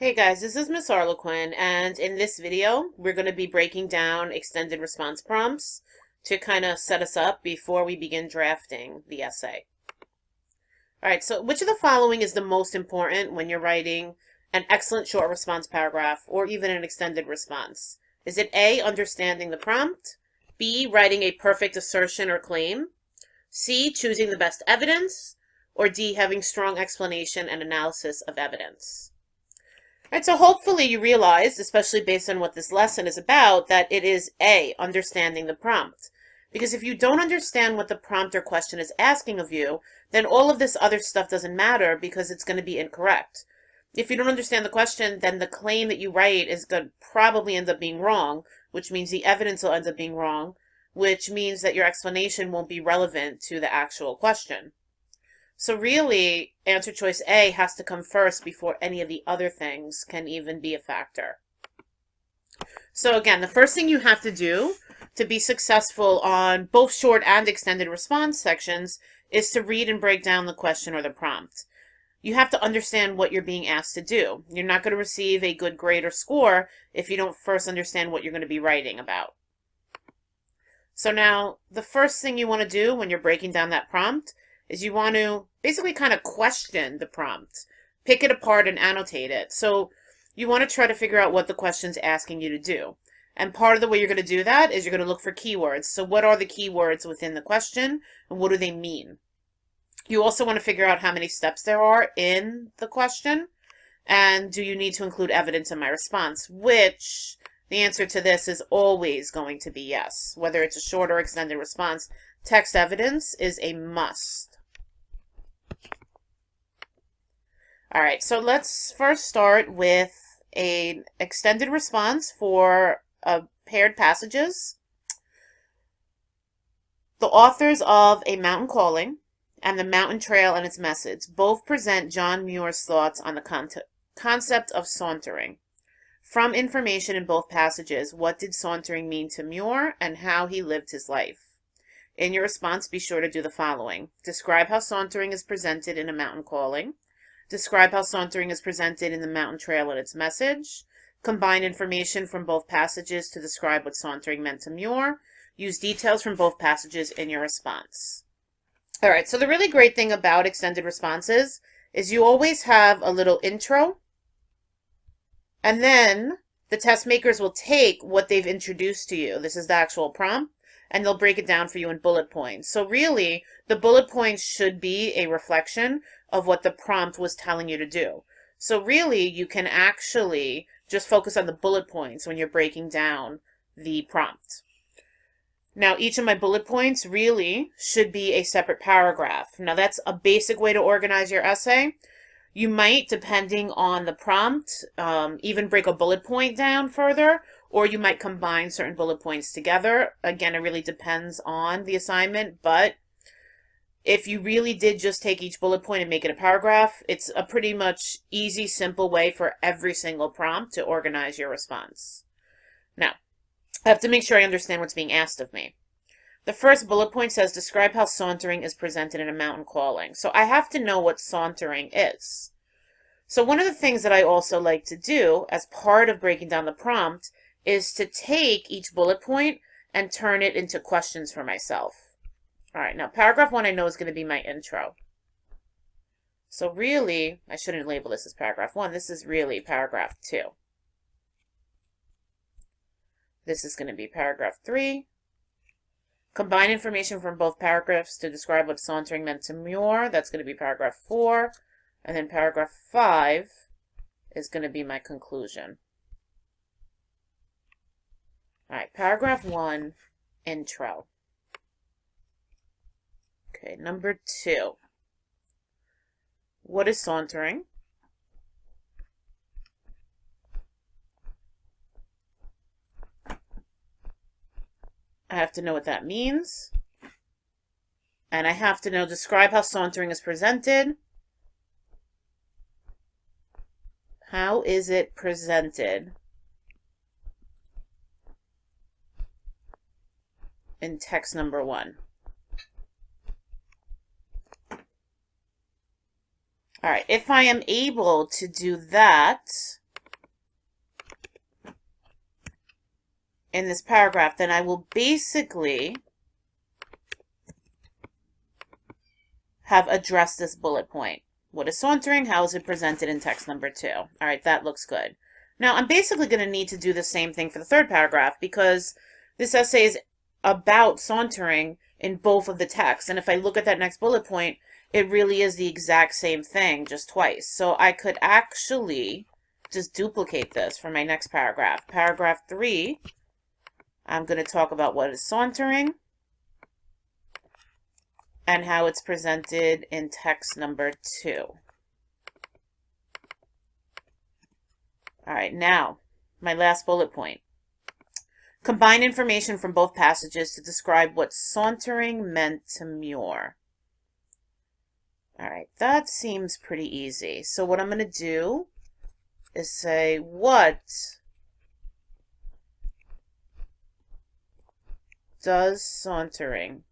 Hey guys, this is Miss Arlequin, and in this video, we're going to be breaking down extended response prompts to kind of set us up before we begin drafting the essay. All right, so which of the following is the most important when you're writing an excellent short response paragraph or even an extended response? Is it A, understanding the prompt, B, writing a perfect assertion or claim, C, choosing the best evidence, or D, having strong explanation and analysis of evidence? Right, so hopefully you realized, especially based on what this lesson is about, that it is A, understanding the prompt. Because if you don't understand what the prompt or question is asking of you, then all of this other stuff doesn't matter because it's going to be incorrect. If you don't understand the question, then the claim that you write is going to probably end up being wrong, which means the evidence will end up being wrong, which means that your explanation won't be relevant to the actual question. So really, answer choice A has to come first before any of the other things can even be a factor. So again, the first thing you have to do to be successful on both short and extended response sections is to read and break down the question or the prompt. You have to understand what you're being asked to do. You're not going to receive a good grade or score if you don't first understand what you're going to be writing about. So now, the first thing you want to do when you're breaking down that prompt is you want to basically kind of question the prompt, pick it apart and annotate it. So you want to try to figure out what the question's asking you to do. And part of the way you're going to do that is you're going to look for keywords. So what are the keywords within the question and what do they mean? You also want to figure out how many steps there are in the question and do you need to include evidence in my response, which the answer to this is always going to be yes. Whether it's a short or extended response, text evidence is a must. All right, so let's first start with an extended response for paired passages. The authors of A Mountain Calling and The Mountain Trail and Its Message both present John Muir's thoughts on the concept of sauntering. From information in both passages, what did sauntering mean to Muir and how he lived his life? In your response, be sure to do the following. Describe how sauntering is presented in A Mountain Calling. Describe how sauntering is presented in The Mountain Trail and Its Message. Combine information from both passages to describe what sauntering meant to Muir. Use details from both passages in your response. All right, so the really great thing about extended responses is you always have a little intro, and then the test makers will take what they've introduced to you. This is the actual prompt, and they'll break it down for you in bullet points. So really, the bullet points should be a reflection of what the prompt was telling you to do. So really, you can actually just focus on the bullet points when you're breaking down the prompt. Now, each of my bullet points really should be a separate paragraph. Now, that's a basic way to organize your essay. You might, depending on the prompt, even break a bullet point down further, or you might combine certain bullet points together. Again, it really depends on the assignment, but if you really did just take each bullet point and make it a paragraph, it's a pretty much easy, simple way for every single prompt to organize your response. Now, I have to make sure I understand what's being asked of me. The first bullet point says, describe how sauntering is presented in A Mountain Calling. So I have to know what sauntering is. So one of the things that I also like to do as part of breaking down the prompt is to take each bullet point and turn it into questions for myself. All right, now paragraph 1 I know is going to be my intro. So really, I shouldn't label this as paragraph 1. This is really paragraph 2. This is going to be paragraph 3. Combine information from both paragraphs to describe what sauntering meant to Muir. That's going to be paragraph 4. And then paragraph 5 is going to be my conclusion. All right, paragraph 1, intro. Okay, number 2. What is sauntering? I have to know what that means. And I have to know, describe how sauntering is presented. How is it presented in text number 1? All right, if I am able to do that, in this paragraph, then I will basically have addressed this bullet point. What is sauntering? How is it presented in text number 2? All right, that looks good. Now, I'm basically going to need to do the same thing for the third paragraph because this essay is about sauntering in both of the texts. And if I look at that next bullet point, it really is the exact same thing, just twice. So I could actually just duplicate this for my next paragraph. Paragraph 3, I'm going to talk about what is sauntering and how it's presented in text number 2. All right, now, my last bullet point. Combine information from both passages to describe what sauntering meant to Muir. All right, that seems pretty easy. So what I'm going to do is say, what does sauntering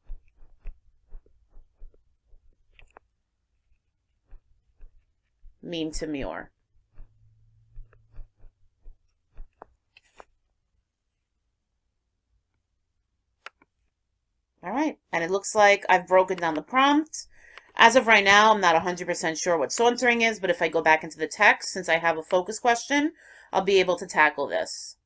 mean to Muir? All right, and it looks like I've broken down the prompt. As of right now, I'm not 100% sure what sauntering is, but if I go back into the text, since I have a focus question, I'll be able to tackle this.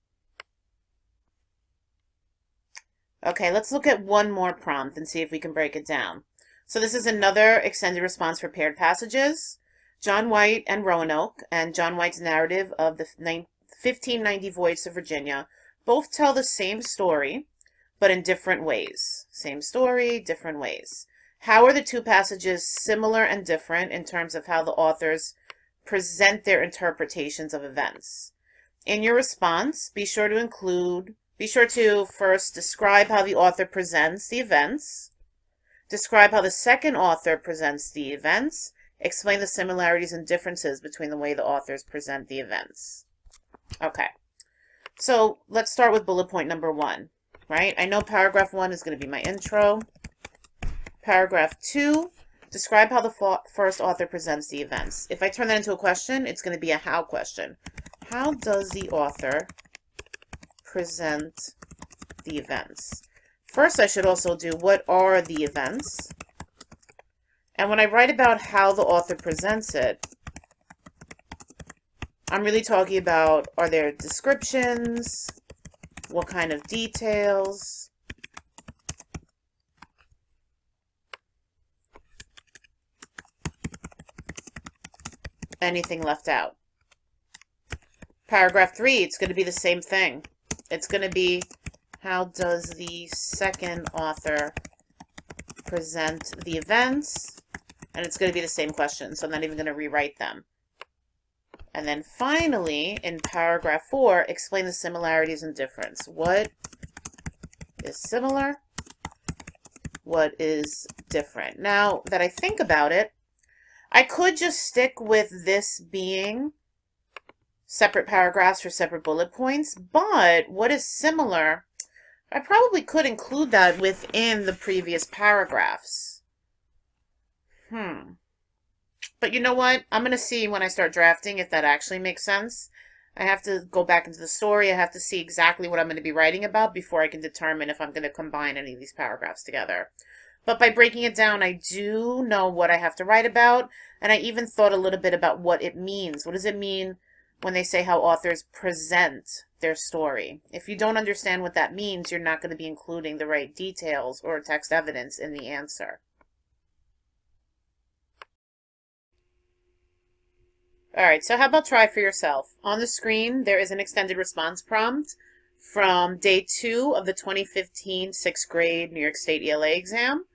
Okay, let's look at one more prompt and see if we can break it down. So this is another extended response for paired passages. John White and Roanoke, and John White's narrative of the 1590 voyage to Virginia, both tell the same story, but in different ways. Same story, different ways. How are the two passages similar and different in terms of how the authors present their interpretations of events? In your response, be sure to first describe how the author presents the events, describe how the second author presents the events, explain the similarities and differences between the way the authors present the events. Okay, so let's start with bullet point number 1. Right? I know paragraph 1 is going to be my intro. Paragraph 2, describe how the first author presents the events. If I turn that into a question, it's going to be a how question. How does the author present the events? First, I should also do what are the events? And when I write about how the author presents it, I'm really talking about, are there descriptions? What kind of details? Anything left out? Paragraph 3, it's going to be the same thing. It's going to be, how does the second author present the events? And it's going to be the same question, so I'm not even going to rewrite them. And then finally, in paragraph 4, explain the similarities and difference. What is similar? What is different? Now that I think about it, I could just stick with this being separate paragraphs for separate bullet points, but what is similar, I probably could include that within the previous paragraphs. But you know what? I'm going to see when I start drafting if that actually makes sense. I have to go back into the story. I have to see exactly what I'm going to be writing about before I can determine if I'm going to combine any of these paragraphs together. But by breaking it down, I do know what I have to write about, and I even thought a little bit about what it means. What does it mean when they say how authors present their story? If you don't understand what that means, you're not going to be including the right details or text evidence in the answer. All right, so how about try for yourself? On the screen, there is an extended response prompt from day 2 of the 2015 6th grade New York State ELA exam.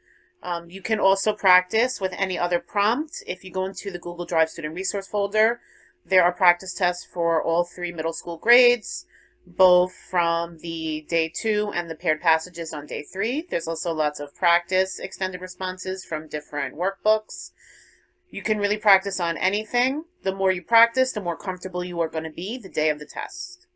You can also practice with any other prompt. If you go into the Google Drive Student Resource folder, there are practice tests for all 3 middle school grades, both from the day 2 and the paired passages on day 3. There's also lots of practice extended responses from different workbooks. You can really practice on anything. The more you practice, the more comfortable you are going to be the day of the test.